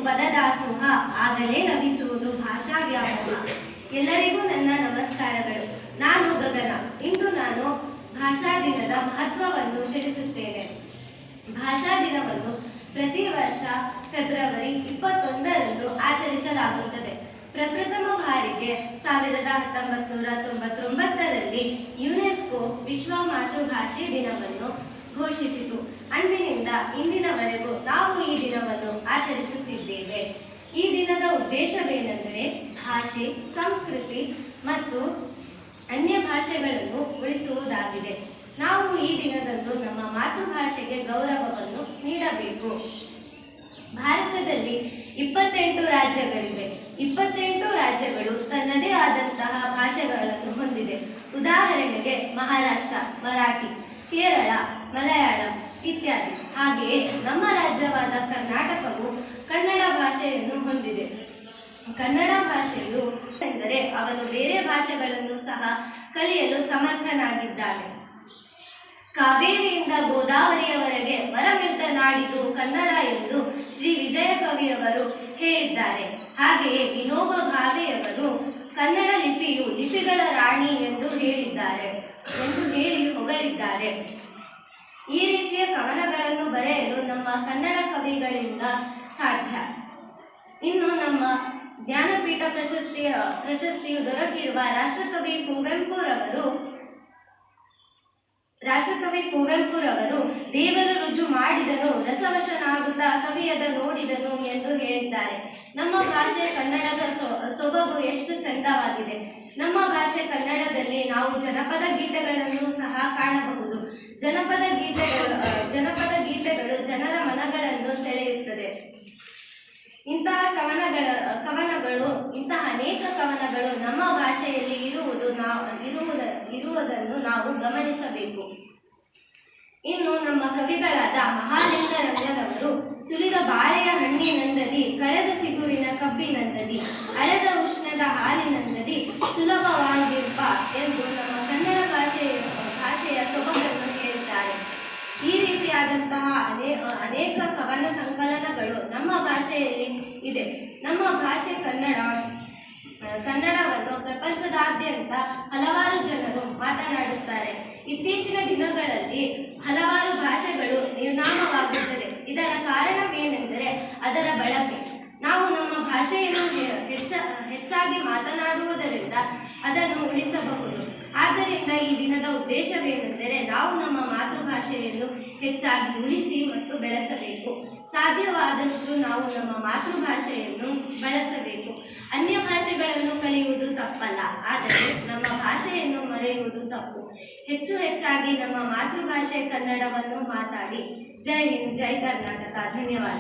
ಪದದಾಸೋಹ ಆಗಲೇ ಲಭಿಸುವುದು ಭಾಷಾ ವ್ಯಾಮೋಹ. ಎಲ್ಲರಿಗೂ ನನ್ನ ನಮಸ್ಕಾರಗಳು. ನಾನು ಗಗನ. ಇಂದು ನಾನು ಭಾಷಾ ದಿನದ ಮಹತ್ವವನ್ನು ತಿಳಿಸುತ್ತೇನೆ. ಭಾಷಾ ದಿನವನ್ನು ಪ್ರತಿ ವರ್ಷ ಫೆಬ್ರವರಿ 21ರಂದು ಆಚರಿಸಲಾಗುತ್ತದೆ. ಪ್ರಪ್ರಥಮ ಬಾರಿಗೆ 1999ರಲ್ಲಿ ಯುನೆಸ್ಕೋ ವಿಶ್ವ ಮಾತೃಭಾಷೆ ದಿನವನ್ನು ಘೋಷಿಸಿತು. ಅಂದಿನಿಂದ ಇಂದಿನವರೆಗೂ ನಾವು ಈ ದಿನವನ್ನು ಆಚರಿಸುತ್ತಿದ್ದೇವೆ. ಈ ದಿನದ ಉದ್ದೇಶವೇನೆಂದರೆ ಭಾಷೆ, ಸಂಸ್ಕೃತಿ ಮತ್ತು ಅನ್ಯ ಭಾಷೆಗಳನ್ನು ಉಳಿಸುವುದಾಗಿದೆ. ನಾವು ಈ ದಿನದಂದು ನಮ್ಮ ಮಾತೃಭಾಷೆಗೆ ಗೌರವವನ್ನು ನೀಡಬೇಕು. ಭಾರತದಲ್ಲಿ 28 ರಾಜ್ಯಗಳಿವೆ. 28 ರಾಜ್ಯಗಳು ತನ್ನದೇ ಆದಂತಹ ಭಾಷೆಗಳನ್ನು ಹೊಂದಿದೆ. ಉದಾಹರಣೆಗೆ ಮಹಾರಾಷ್ಟ್ರ ಮರಾಠಿ, ಕೇರಳ ಮಲಯಾಳಂ ಇತ್ಯಾದಿ. ಹಾಗೆಯೇ ನಮ್ಮ ರಾಜ್ಯವಾದ ಕರ್ನಾಟಕವು ಕನ್ನಡ ಭಾಷೆಯನ್ನು ಹೊಂದಿದೆ. ಕನ್ನಡ ಭಾಷೆಯು ಎಂದರೆ ಅವನು ಬೇರೆ ಭಾಷೆಗಳನ್ನು ಸಹ ಕಲಿಯಲು ಸಮರ್ಥನಾಗಿದ್ದಾನೆ. ಕಾವೇರಿಯಿಂದ ಗೋದಾವರಿಯವರೆಗೆ ವರಮಿಳಿದ ನಾಡಿದು ಕನ್ನಡ ಎಂದು ಶ್ರೀ ವಿಜಯ ಕವಿಯವರು ಹೇಳಿದ್ದಾರೆ. ಹಾಗೆಯೇ ವಿನೋಬ ಭಾವೆಯವರು ಕನ್ನಡ ಲಿಪಿಯು ಲಿಪಿಗಳ ರಾಣಿ ಎಂದು ಹೇಳಿ ಹೊಗಳಿದ್ದಾರೆ. ಈ ರೀತಿಯ ಕವನಗಳನ್ನು ಬರೆಯಲು ನಮ್ಮ ಕನ್ನಡ ಕವಿಗಳಿಂದ ಸಾಧ್ಯ. ಇನ್ನು ನಮ್ಮ ಜ್ಞಾನಪೀಠ ಪ್ರಶಸ್ತಿಯು ದೊರಕಿರುವ ರಾಷ್ಟ್ರಕವಿ ಕುವೆಂಪುರವರು ದೇವರು ರುಜು ಮಾಡಿದನು, ರಸವಶನಾಗುತ್ತಾ ಕವಿಯದ ನೋಡಿದನು ಎಂದು ಹೇಳಿದ್ದಾರೆ. ನಮ್ಮ ಭಾಷೆ ಕನ್ನಡದ ಸೊಬಗು ಎಷ್ಟು ಚಂದವಾಗಿದೆ. ನಮ್ಮ ಭಾಷೆ ಕನ್ನಡದಲ್ಲಿ ನಾವು ಜನಪದ ಗೀತೆಗಳನ್ನು ಸಹ ಕಾಣಬಹುದು. ಜನಪದ ಗೀತೆಗಳು ಜನರ ಮನಗಳನ್ನು ಸೆಳೆಯುತ್ತದೆ. ಇಂತಹ ಅನೇಕ ಕವನಗಳು ನಮ್ಮ ಭಾಷೆಯಲ್ಲಿ ಇರುವುದನ್ನು ನಾವು ಗಮನಿಸಬೇಕು. ಇನ್ನು ನಮ್ಮ ಕವಿಗಳಾದ ಮಹಾಲಿಂಗರಂಗನವರು ಸುಲಿದ ಬಾಳೆಯ ಹಣ್ಣಿನಂದದಿ, ಕಳೆದ ಸಿಗುರಿನ ಕಬ್ಬಿನಂದದಿ, ಅಳೆದ ಉಷ್ಣದ ಹಾಲಿನಂದದಿ ಸುಲಭವಾಗಿರ್ಪ ಎಂದು ನಮ್ಮ ಕನ್ನಡ ಭಾಷೆಯ ಸೊಬಗನ್ನು ಹೇಳಿದ್ದಾರೆ. ಈ ರೀತಿಯಾದಂತಹ ಅನೇಕ ಕವನ ಸಂಕಲನಗಳು ನಮ್ಮ ಭಾಷೆಯಲ್ಲಿ ಇದೆ. ನಮ್ಮ ಭಾಷೆ ಕನ್ನಡವನ್ನು ಪ್ರಪಂಚದಾದ್ಯಂತ ಹಲವಾರು ಜನರು ಮಾತನಾಡುತ್ತಾರೆ. ಇತ್ತೀಚಿನ ದಿನಗಳಲ್ಲಿ ಹಲವಾರು ಭಾಷೆಗಳು ನಿರ್ನಾಮವಾಗುತ್ತದೆ. ಇದರ ಕಾರಣವೇನೆಂದರೆ ಅದರ ಬಳಕೆ. ನಾವು ನಮ್ಮ ಭಾಷೆಯನ್ನು ಹೆಚ್ಚಾಗಿ ಮಾತನಾಡುವುದರಿಂದ ಅದನ್ನು ಉಳಿಸಬಹುದು. ಆದ್ದರಿಂದ ಈ ದಿನದ ಉದ್ದೇಶವೇನೆಂದರೆ ನಾವು ನಮ್ಮ ಮಾತೃಭಾಷೆಯನ್ನು ಹೆಚ್ಚಾಗಿ ಉಳಿಸಿ ಮತ್ತು ಬೆಳೆಸಬೇಕು. ಸಾಧ್ಯವಾದಷ್ಟು ನಾವು ನಮ್ಮ ಮಾತೃಭಾಷೆಯನ್ನು ಬಳಸಬೇಕು. ಅನ್ಯ ಭಾಷೆಗಳನ್ನು ಕಲಿಯುವುದು ತಪ್ಪಲ್ಲ, ಆದರೆ ನಮ್ಮ ಭಾಷೆಯನ್ನು ಮರೆಯುವುದು ತಪ್ಪು. ಹೆಚ್ಚಾಗಿ ನಮ್ಮ ಮಾತೃಭಾಷೆ ಕನ್ನಡವನ್ನು ಮಾತಾಡಿ. ಜೈ ಹಿಂದ್, ಜೈ ಕರ್ನಾಟಕ. ಧನ್ಯವಾದ.